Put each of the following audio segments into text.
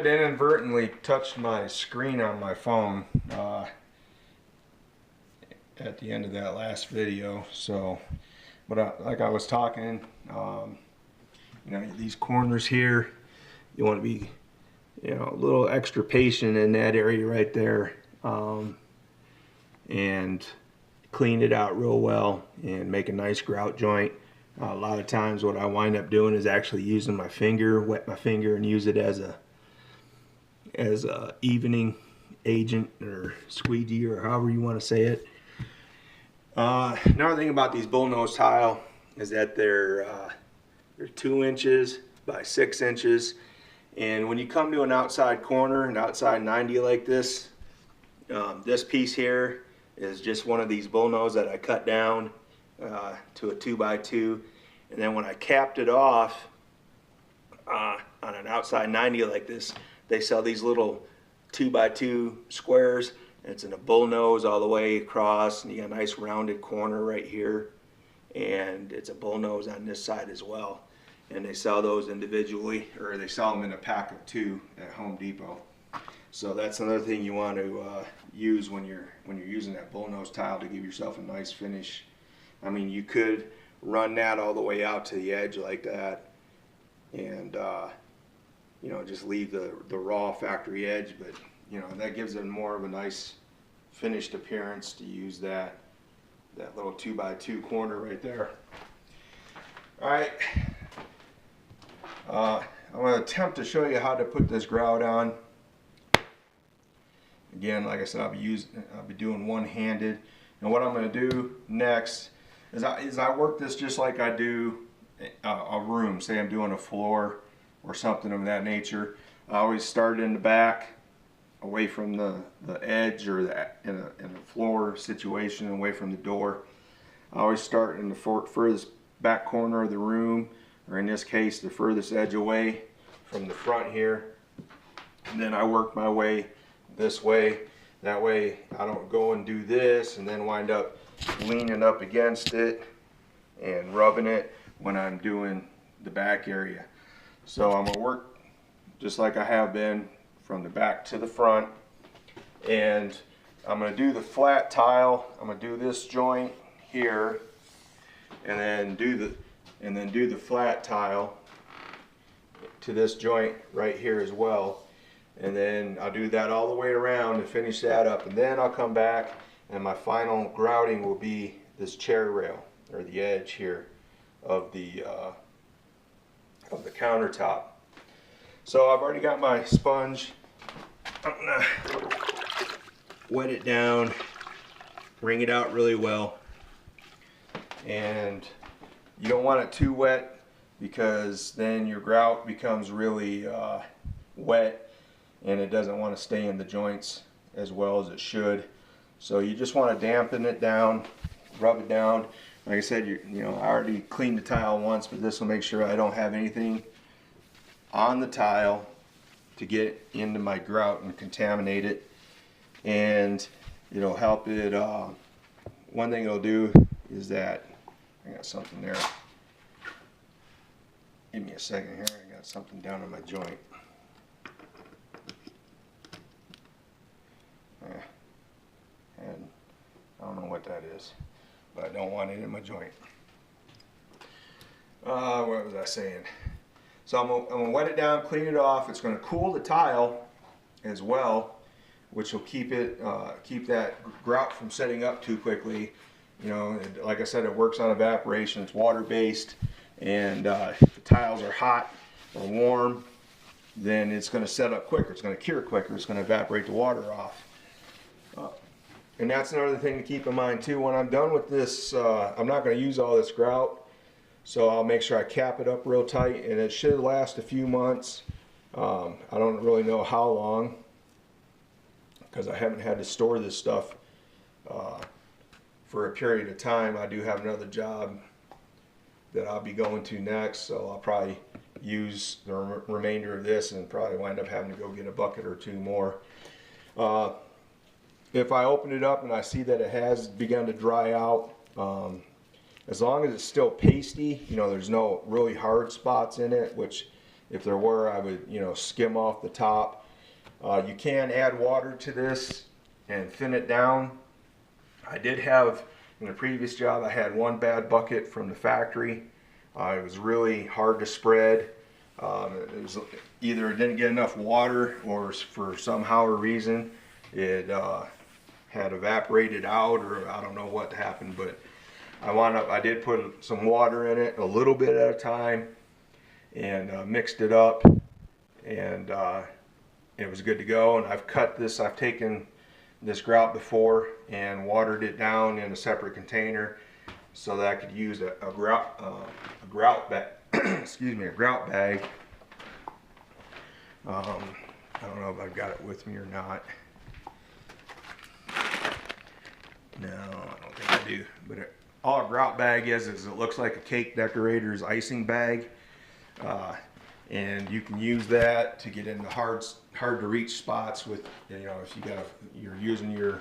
had inadvertently touched my screen on my phone at the end of that last video. So, but like I was talking, you know, these corners here, you want to be, you know, a little extra patient in that area right there, and clean it out real well and make a nice grout joint. A lot of times what I wind up doing is actually using my finger, wet my finger and use it as a evening agent or squeegee or however you want to say it. Another thing about these bullnose tile is that they're 2 inches by 6 inches, and when you come to an outside corner, an outside 90 like this, this piece here is just one of these bullnose that I cut down to a 2x2, and then when I capped it off on an outside 90 like this, they sell these little 2x2 squares, and it's in a bullnose all the way across, and you got a nice rounded corner right here, and it's a bullnose on this side as well. And they sell those individually, or they sell them in a pack of 2 at Home Depot. So that's another thing you want to use when you're using that bullnose tile to give yourself a nice finish. I mean, you could run that all the way out to the edge like that, and you know, just leave the raw factory edge, but you know, that gives it more of a nice finished appearance to use that little 2x2 corner right there. All right, I'm going to attempt to show you how to put this grout on. Again, like I said, I'll be doing one-handed, and what I'm going to do next is I work this just like I do a room. Say I'm doing a floor or something of that nature. I always start in the back, away from the edge, or in a floor situation, away from the door. I always start in the furthest back corner of the room, or in this case, the furthest edge away from the front here. And then I work my way this way. That way I don't go and do this and then wind up leaning up against it and rubbing it when I'm doing the back area. So I'm going to work just like I have been from the back to the front, and I'm going to do the flat tile. I'm going to do this joint here, and then do the flat tile to this joint right here as well, and then I'll do that all the way around and finish that up, and then I'll come back and my final grouting will be this chair rail, or the edge here of the countertop. So I've already got my sponge. I'm gonna wet it down, wring it out really well, and you don't want it too wet because then your grout becomes really wet and it doesn't want to stay in the joints as well as it should. So you just want to dampen it down, rub it down. Like I said, you know, I already cleaned the tile once, but this will make sure I don't have anything on the tile to get into my grout and contaminate it, and it'll help it. One thing it'll do is that I got something there. Give me a second here. I got something down on my joint. And I don't know what that is, but I don't want it in my joint. What was I saying? So I'm going to wet it down, clean it off. It's going to cool the tile as well, which will keep that grout from setting up too quickly. You know, like I said, it works on evaporation. It's water-based, and if the tiles are hot or warm, then it's going to set up quicker. It's going to cure quicker. It's going to evaporate the water off. And that's another thing to keep in mind too. When I'm done with this, I'm not going to use all this grout. So I'll make sure I cap it up real tight, and it should last a few months. I don't really know how long, because I haven't had to store this stuff for a period of time. I do have another job that I'll be going to next, so I'll probably use the remainder of this and probably wind up having to go get a bucket or 2 more. If I open it up and I see that it has begun to dry out, as long as it's still pasty, you know, there's no really hard spots in it, which If there were, I would, you know, skim off the top. You can add water to this and thin it down. I did have, in a previous job, I had one bad bucket from the factory. It was really hard to spread. It was either it didn't get enough water, or for somehow or reason it had evaporated out, or I don't know what happened, but I did put some water in it a little bit at a time and mixed it up, and it was good to go. And I've taken this grout before and watered it down in a separate container so that I could use a grout bag. Excuse me, a grout bag. I don't know if I've got it with me or not. No, I don't think I do. But all a grout bag is it looks like a cake decorator's icing bag, and you can use that to get into hard to reach spots with, you know, if you're using your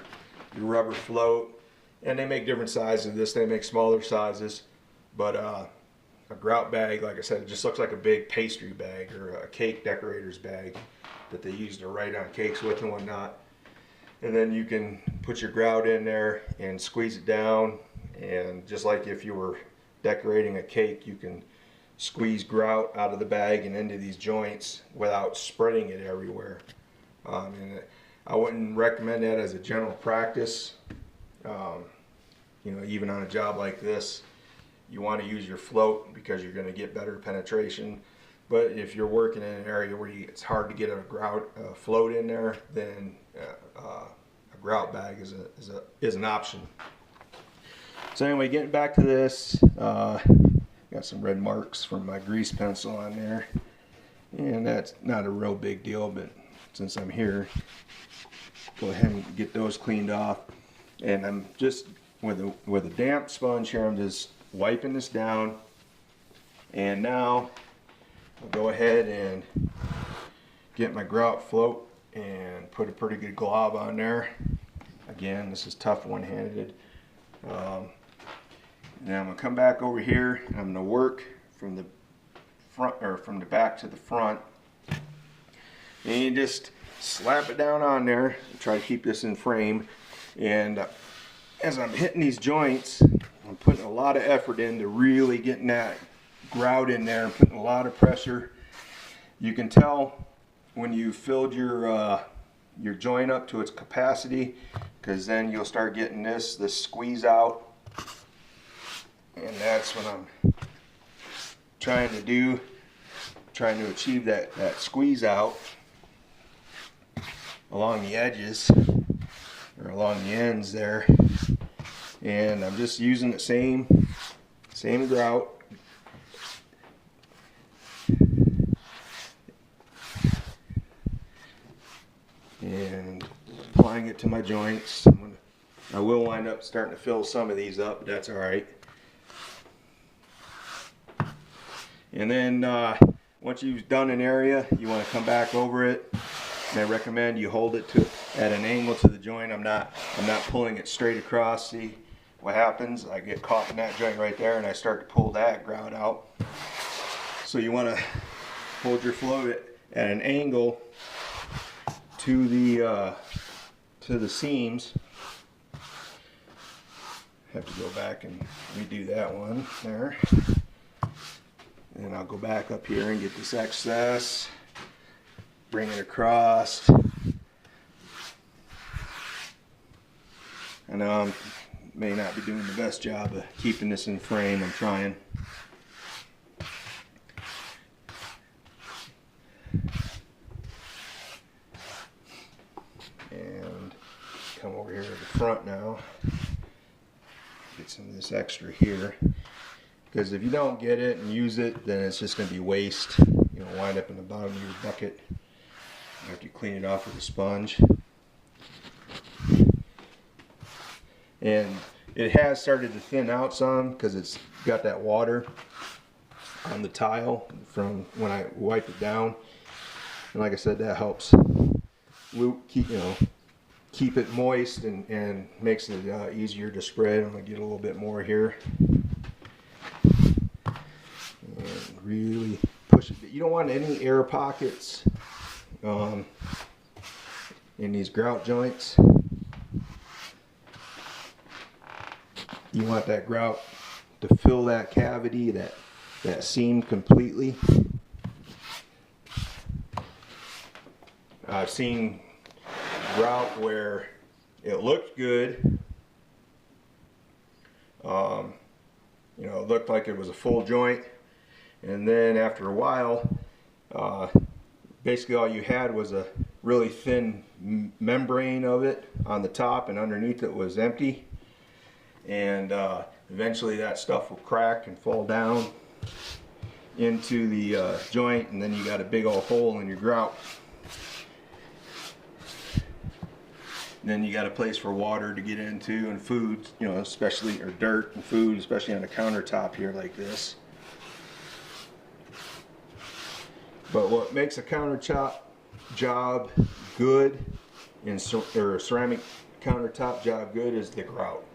rubber float. And they make different sizes of this. They make smaller sizes, but a grout bag, like I said, it just looks like a big pastry bag or a cake decorator's bag that they use to write on cakes with and whatnot. And then you can put your grout in there and squeeze it down, and just like if you were decorating a cake, you can squeeze grout out of the bag and into these joints without spreading it everywhere. And I wouldn't recommend that as a general practice. You know, even on a job like this, you want to use your float because you're going to get better penetration. But if you're working in an area where it's hard to get a float in there, then a grout bag is an option. So anyway, getting back to this, got some red marks from my grease pencil on there, and that's not a real big deal, but since I'm here, go ahead and get those cleaned off. And I'm just with a damp sponge here, I'm just wiping this down, and now I'll go ahead and get my grout float and put a pretty good glob on there. Again, this is tough one-handed. Now I'm gonna come back over here and I'm gonna work from the front, or from the back to the front, and you just slap it down on there and try to keep this in frame. And as I'm hitting these joints, I'm putting a lot of effort into really getting that grout in there and putting a lot of pressure. You can tell when you filled your joint up to its capacity, because then you'll start getting this squeeze out, and that's what I'm trying to achieve, that squeeze out along the edges or along the ends there. And I'm just using the same grout. And applying it to my joints. I will wind up starting to fill some of these up, but that's alright. And then once you've done an area, you want to come back over it. And I recommend you hold it at an angle to the joint. I'm not pulling it straight across. See what happens? I get caught in that joint right there, and I start to pull that grout out. So you want to hold your float at an angle to the seams. Have to go back and redo that one there. And I'll go back up here and get this excess, bring it across. I know I may not be doing the best job of keeping this in frame. I'm trying. And come over here to the front now. Get some of this extra here. Because if you don't get it and use it, then it's just going to be waste. You'll wind up in the bottom of your bucket after you clean it off with a sponge. And it has started to thin out some because it's got that water on the tile from when I wipe it down. And like I said, that helps keep it moist and makes it easier to spread. I'm going to get a little bit more here. And really push push it. You don't want any air pockets in these grout joints. You want that grout to fill that cavity, that seam completely. I've seen grout where it looked good. You know, it looked like it was a full joint, and then after a while, basically all you had was a really thin membrane of it on the top, and underneath it was empty. And eventually that stuff will crack and fall down into the joint, and then you got a big old hole in your grout. And then you got a place for water to get into, and food, you know, especially, or dirt and food, especially on a countertop here like this. But what makes a countertop job good, or a ceramic countertop job good, is the grout.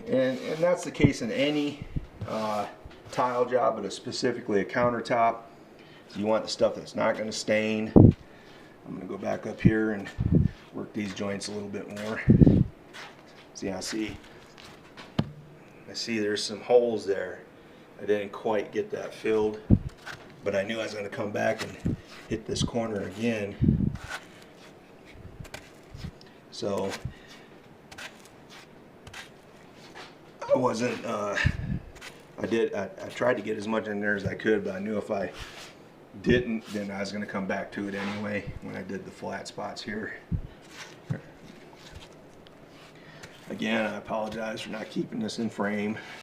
And that's the case in any tile job, but specifically a countertop. So you want the stuff that's not going to stain. I'm going to go back up here and work these joints a little bit more. See, I see there's some holes there. I didn't quite get that filled, but I knew I was going to come back and hit this corner again. So I wasn't, I tried to get as much in there as I could, but I knew if I didn't, then I was going to come back to it anyway when I did the flat spots here. Again, I apologize for not keeping this in frame.